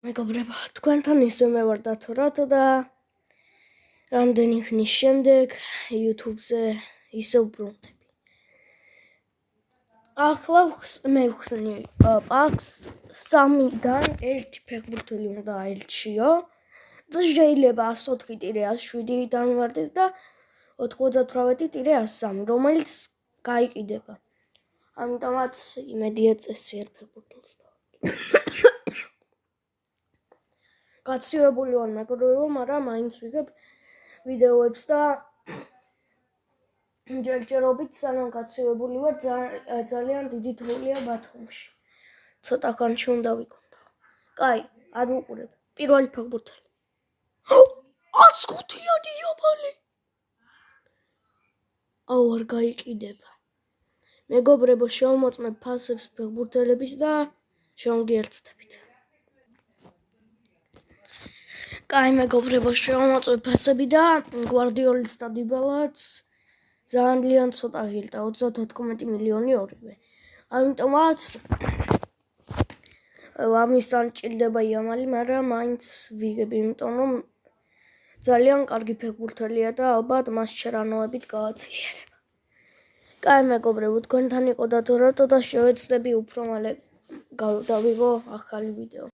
მეგობრებო, თქვენთან ისე მე ვარ დათო რატო და რამდენი ხნის შემდეგ YouTube-ზე ისე ვბრუნდები. ახლა მე ვხსნი პაკს 3-დან 1 ფეხბურთელი უნდა აირჩიო და შეიძლება 104-107 დამივარდეს და 98-103, რომელიც გაიყიდება. ამიტომაც იმედია წესი არ ფეხბურთელს და გაცივებული ვარ მეგობრებო, მაგრამ მაინც ვიგებ ვიდეოებს და ჯერჯერობით სანამ გაცივებული ვარ ძალიან დიდი თოვლია ბათუმში. ცოტა ხანში უნდა ვიკონდო. კაი, არ ვუყურებ. პირველი ფეხბურთელი. 105-იანი იობალი. აუ არ გაიყიდება. მეგობრებო, შევმოწმებ ფასებს ფეხბურთელების და შევმგიერთდებით. კაი მეგობრებო, შევმოწმებ ფასები და გვარდიოლის და იბალაც ძალიან ცოტა ღირდა 30-14 მილიონი ორივე. ამიტომაც ამისთან ჭირდება იამალი, მაგრამ მაინც ვიგებ, იმიტომ რომ ძალიან კარგი ფეხბურთელია და ალბათ მას ჩერანოებით გავაძლიერებ. კაი მეგობრებო, თქვენთან იყო დათო რატო და შევეცდები უფრო მალე დავიღო ახალი ვიდეო.